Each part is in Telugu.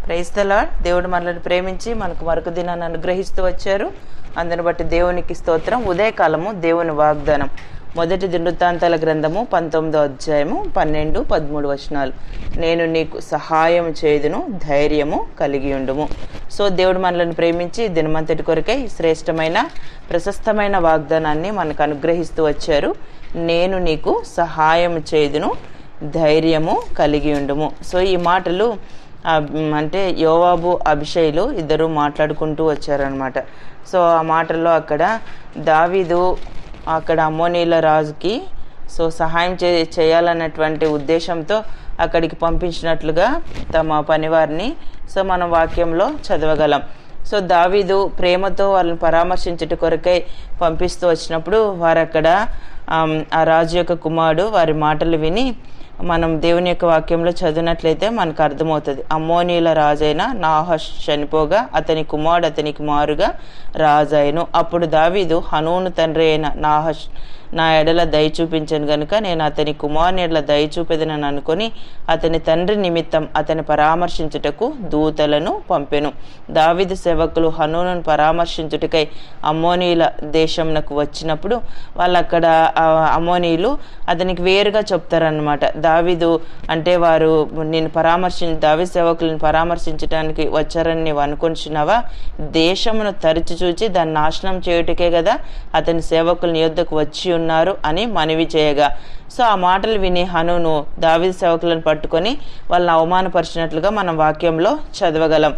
Praise the lord. దేవుడు మనల్ని ప్రేమించి మనకు మరొక దినాన్ని అనుగ్రహిస్తూ వచ్చారు. అందుని బట్టి దేవునికి స్తోత్రం. ఉదయకాలము దేవుని వాగ్దానం. మొదటి దినవృత్తాంతాల గ్రంథము 19వ అధ్యాయము 12, 13 వచనాలు. నేను నీకు సహాయం చేయుదును, ధైర్యము కలిగి ఉండుము. సో దేవుడు మనల్ని ప్రేమించి దినమంతటి కొరకై శ్రేష్టమైన ప్రశస్తమైన వాగ్దానాన్ని మనకు అనుగ్రహిస్తూ వచ్చారు. నేను నీకు సహాయం చేయుదును, ధైర్యము కలిగి ఉండుము. సో ఈ మాటలు అంటే యోవాబు అభిషేయులు ఇద్దరు మాట్లాడుకుంటూ వచ్చారనమాట. సో ఆ మాటల్లో అక్కడ దావీదు అక్కడ అమ్మోనీల రాజుకి సహాయం చేయాలన్నటువంటి ఉద్దేశంతో అక్కడికి పంపించినట్లుగా తమ పనివారిని మనం వాక్యంలో చదవగలం. సో దావీదు ప్రేమతో వాళ్ళని పరామర్శించట కొరకై పంపిస్తూ వచ్చినప్పుడు వారు అక్కడ ఆ రాజు యొక్క కుమారుడు వారి మాటలు విని మనం దేవుని యొక్క వాక్యంలో చదివినట్లయితే మనకు అర్థమవుతుంది. అమ్మోనీల రాజైన నాహష్ చనిపోగా అతని కుమారుడు అతనికి మారుగా రాజాయను. అప్పుడు దావీదు హనూను తండ్రి అయిన నాహష్ నా ఎడల దయ చూపించాను గనుక నేను అతని కుమారుని ఎడల దయ చూపెదనని అనుకొని అతని తండ్రి నిమిత్తం అతని పరామర్శించుటకు దూతలను పంపెను. దావీదు సేవకులు హనూనును పరామర్శించుటకై అమ్మోనీల దేశంనకు వచ్చినప్పుడు వాళ్ళు అక్కడ అమ్మోనీయులు అతనికి వేరుగా చెప్తారనమాట. దావీదు అంటే వారు దావీదు సేవకులను పరామర్శించడానికి వచ్చారని నీవు అనుకుంటున్నావా? దేశమును తరిచి చూచి దాన్ని నాశనం చేయుటకే కదా అతని సేవకులు నీ యొద్దకు వచ్చి ఉన్నారు అని మనవి చేయగా, సో ఆ మాటలు విని హనూను దావీదు సేవకులను పట్టుకొని వాళ్ళని అవమానపరిచినట్లుగా మనం వాక్యంలో చదవగలం.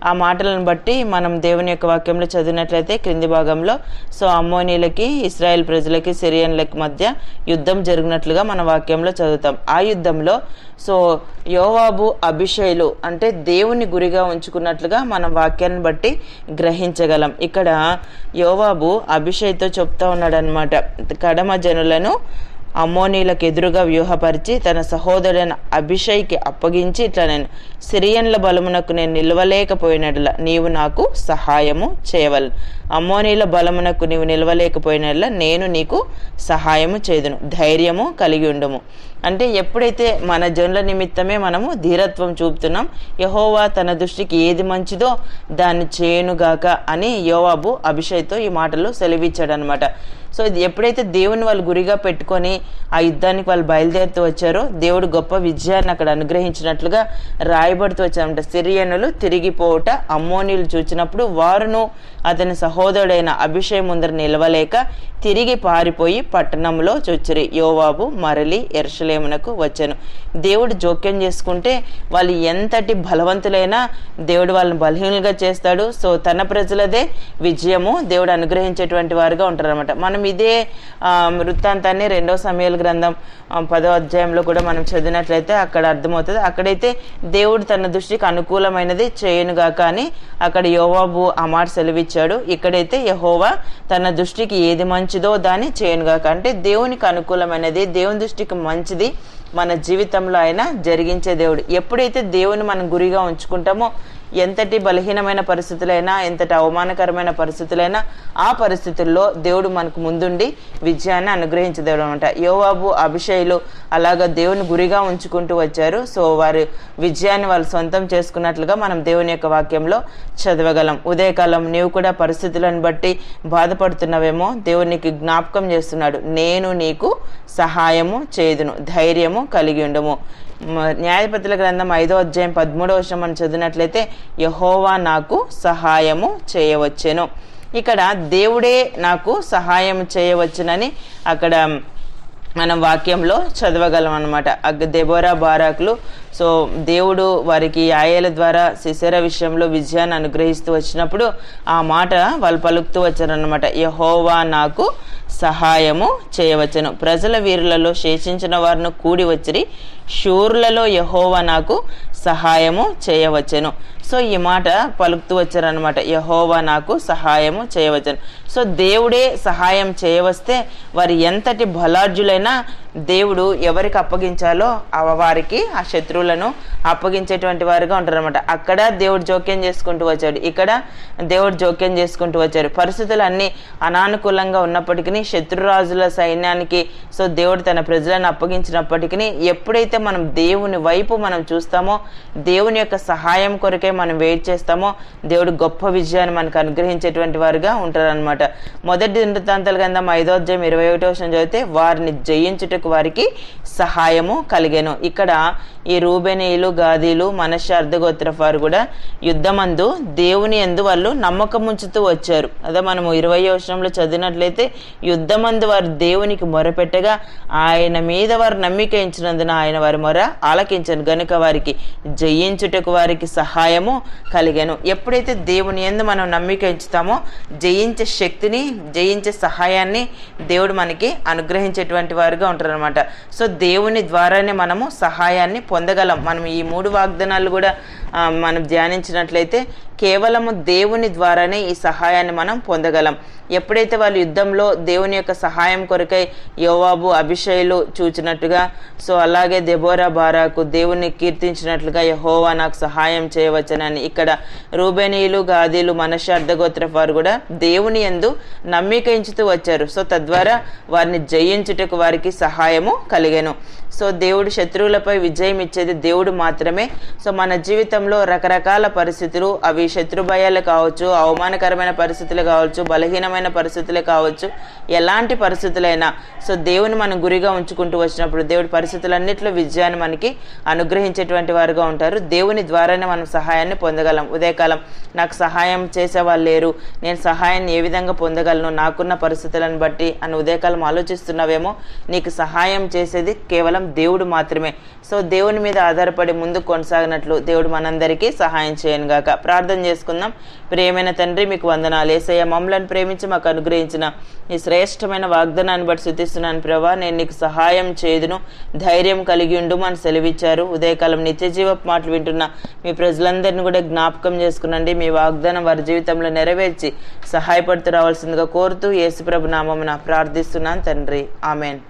ఆ మాటలను బట్టి మనం దేవుని యొక్క వాక్యంలో చదివినట్లయితే క్రింది భాగంలో అమ్మోనీలకి ఇశ్రాయేల్ ప్రజలకి సిరియన్లకి మధ్య యుద్ధం జరిగినట్లుగా మన వాక్యంలో చదువుతాం. ఆ యుద్ధంలో యోవాబు అభిషేయులు అంటే దేవుని గురిగా ఉంచుకున్నట్లుగా మనం వాక్యాన్ని బట్టి గ్రహించగలం. ఇక్కడ యోవాబు అభిషేయ్తో చెప్తా ఉన్నాడు అనమాట. కడమ జనులను అమ్మోనీలకు ఎదురుగా వ్యూహపరిచి తన సహోదరుడైన అభిషేయ్కి అప్పగించి ఇట్లా, నేను సిరియన్ల బలమునకు నేను నిలవలేకపోయినట్ల నీవు నాకు సహాయము చేయవలను. అమ్మోనీల బలమునకు నీవు నిలవలేకపోయినట్ల నేను నీకు సహాయము చేదును, ధైర్యము కలిగి ఉండుము. అంటే ఎప్పుడైతే మన జనుల నిమిత్తమే మనము ధీరత్వం చూపుతున్నాం, యెహోవా తన దృష్టికి ఏది మంచిదో దాన్ని చేయనుగాక అని యోవాబు అభిషేయ్తో ఈ మాటలు సెలవిచ్చాడు అనమాట. సో ఇది ఎప్పుడైతే దేవుని వాళ్ళు గురిగా పెట్టుకొని ఆ యుద్ధానికి వాళ్ళు బయలుదేరుతూ వచ్చారో దేవుడు గొప్ప విజయాన్ని అక్కడ అనుగ్రహించినట్లుగా రాయబడుతూ వచ్చారంట. సిరియనులు తిరిగిపోవుట అమ్మోనీలు చూచినప్పుడు వారును అతని సహోదరుడైన అభిషేయ్ ముందర నిలవలేక తిరిగి పారిపోయి పట్టణంలో చొచ్చిరి. యోవాబు మరలి యెరూషలేమునకు వచ్చాను. దేవుడు జోక్యం చేసుకుంటే వాళ్ళు ఎంతటి బలవంతులైనా దేవుడు వాళ్ళని బలహీనులుగా చేస్తాడు. సో తన ప్రజలదే విజయము దేవుడు అనుగ్రహించేటువంటి వారుగా ఉంటారు అనమాట. మనం ఇదే వృత్తాంతాన్ని 2వ సమూయేలు గ్రంథం 10వ అధ్యాయంలో కూడా మనం చదివినట్లయితే అక్కడ అర్థమవుతుంది. అక్కడైతే దేవుడు తన దృష్టికి అనుకూలమైనది చేయనుగాక అని అక్కడ యోవాబు ఆ మాట సెలవిచ్చాడు. ఇక్కడైతే యెహోవా తన దృష్టికి ఏది మంచిదో దాన్ని చేయనుగాక అంటే దేవునికి అనుకూలమైనది, దేవుని దృష్టికి మంచిది మన జీవితంలో ఆయన జరిగించే దేవుడు. ఎప్పుడైతే దేవుని మనం గురిగా ఉంచుకుంటామో ఎంతటి బలహీనమైన పరిస్థితులైనా ఎంతటి అవమానకరమైన పరిస్థితులైనా ఆ పరిస్థితుల్లో దేవుడు మనకు ముందుండి విజయాన్ని అనుగ్రహించే దేవుడు అనమాట. యోవాబు అభిషేయులు అలాగా దేవుని గురిగా ఉంచుకుంటూ వచ్చారు. సో వారి విజయాన్ని వాళ్ళు సొంతం చేసుకున్నట్లుగా మనం దేవుని యొక్క వాక్యంలో చదవగలం. ఉదయకాలం నీవు కూడా పరిస్థితులను బట్టి బాధపడుతున్నావేమో, దేవునికి జ్ఞాపకం చేస్తున్నాడు. నేను నీకు సహాయము చేయుదును, ధైర్యము కలిగి ఉండుము. న్యాయాధిపతుల గ్రంథం 5వ అధ్యాయం 13వ వచనం మనం చదివినట్లయితే యెహోవా నాకు సహాయము చేయవచ్చెను. ఇక్కడ దేవుడే నాకు సహాయం చేయవచ్చునని అక్కడ మనం వాక్యంలో చదవగలం అనమాట. దెబోరా బారాకులు దేవుడు వారికి యాయేల ద్వారా సిసెరా విషయంలో విజయాన్ని అనుగ్రహిస్తూ వచ్చినప్పుడు ఆ మాట వాళ్ళు పలుకుతూ వచ్చారనమాట. యెహోవా నాకు సహాయము చేయవచ్చును, ప్రజల వీరులలో శేషించిన వారిని కూడి వచ్చిరి, శూరులలో యెహోవా నాకు సహాయము చేయవచ్చును. సో ఈ మాట పలుకుతూ వచ్చారనమాట. యెహోవా నాకు సహాయము చేయవచ్చును. సో దేవుడే సహాయం చేయవస్తే వారు ఎంతటి బలార్జులైనా దేవుడు ఎవరికి అప్పగించాలో వారికి ఆ శత్రువులను అప్పగించేటువంటి వారుగా ఉంటారనమాట. అక్కడ దేవుడు జోక్యం చేసుకుంటూ వచ్చాడు, ఇక్కడ దేవుడు జోక్యం చేసుకుంటూ వచ్చారు. పరిస్థితులు అన్ని అనానుకూలంగా ఉన్నప్పటికీ శత్రురాజుల సైన్యానికి సో దేవుడు తన ప్రజలను అప్పగించినప్పటికీ ఎప్పుడైతే మనం దేవుని వైపు మనం చూస్తామో, దేవుని యొక్క సహాయం కొరకే మనం వెయిట్ చేస్తామో, దేవుడు గొప్ప విజయాన్ని మనకు అనుగ్రహించేటువంటి వారుగా ఉంటారనమాట. మొదటి దినవృత్తాంతాల గ్రంథం 5వ అధ్యాయం 21వ వచనం చదివితే వారిని జయించుటకు వారికి సహాయము కలిగెను. ఇక్కడ ఈ రూబెనీయులు, గాదీలు, మనష్షే అర్ధగోత్రపు వారు కూడా యుద్ధమందు దేవుని యందు వాళ్ళు నమ్మకం ఉంచుతూ వచ్చారు. అదే మనము 20వ వచనంలో చదివినట్లయితే యుద్ధమందు వారు దేవునికి మొరపెట్టగా ఆయన మీద వారు నమ్మిక ఉంచినందున ఆయన వారి మొర ఆలకించను గనుక వారికి జయించుటకు వారికి సహాయము కలిగెను. ఎప్పుడైతే దేవుని యందు మనం నమ్మిక ఉంచుతామో జయించే శక్తిని, జయించే సహాయాన్ని దేవుడు మనకి అనుగ్రహించేటువంటి వారుగా ఉంటారనమాట. సో దేవుని ద్వారానే మనము సహాయాన్ని పొందగలం. మనం ఈ 3 వాగ్దానాలు కూడా మనం ధ్యానించినట్లయితే కేవలము దేవుని ద్వారానే ఈ సహాయాన్ని మనం పొందగలం. ఎప్పుడైతే వాళ్ళు యుద్ధంలో దేవుని యొక్క సహాయం కొరకై యోవాబు, అభిషేయులు చూచినట్టుగా, సో అలాగే దెబోరా, బారాకు దేవుని కీర్తించినట్లుగా యెహోవా నాకు సహాయం చేయవచ్చనని ఇక్కడ రూబెనీయులు, గాదీలు, మనష్షే అర్ధగోత్రపు వారు కూడా దేవుని యందు నమ్మిక ఉంచుతూ వచ్చారు. సో తద్వారా వారిని జయించుటకు వారికి సహాయము కలిగెను. సో దేవుడు శత్రువులపై విజయం ఇచ్చేది దేవుడు మాత్రమే. సో మన జీవితంలో రకరకాల పరిస్థితులు, అవి శత్రు భయాలు కావచ్చు, అవమానకరమైన పరిస్థితులు కావచ్చు, బలహీనమైన పరిస్థితులే కావచ్చు, ఎలాంటి పరిస్థితులైనా సో దేవుని మనం గురిగా ఉంచుకుంటూ వచ్చినప్పుడు దేవుడి పరిస్థితులన్నింటిలో విజయాన్ని మనకి అనుగ్రహించేటువంటి వారుగా ఉంటారు. దేవుని ద్వారానే మనం సహాయాన్ని పొందగలం. ఉదయకాలం నాకు సహాయం చేసేవాళ్ళు లేరు, నేను సహాయాన్ని ఏ విధంగా పొందగలను నాకున్న పరిస్థితులను బట్టి అని ఉదయకాలం ఆలోచిస్తున్నావేమో, నీకు సహాయం చేసేది కేవలం దేవుడు మాత్రమే. సో దేవుని మీద ఆధారపడి ముందుకు కొనసాగినట్లు దేవుడు మనందరికీ సహాయం చేయను గాక. ప్రార్థన చేసుకుందాం. ప్రియమైన తండ్రి, మీకు వందనాలు. యేసయ్య, మమ్మల్ని ప్రేమించి మాకు అనుగ్రహించిన ఈ శ్రేష్టమైన వాగ్దానాన్ని బట్టి స్తుతిస్తున్నాను ప్రభా. నేను నీకు సహాయం చేయుదును, ధైర్యం కలిగి ఉండు అని సెలవిచ్చారు. ఉదయకాలం నిత్య జీవపు మాటలు వింటున్న మీ ప్రజలందరినీ కూడా జ్ఞాపకం చేసుకునండి. మీ వాగ్దానం వారి జీవితంలో నెరవేర్చి సహాయపడుతూ రావాల్సిందిగా కోరుతూ యేసుప్రభు నామమున ప్రార్థిస్తున్నాను తండ్రి. ఆమెన్.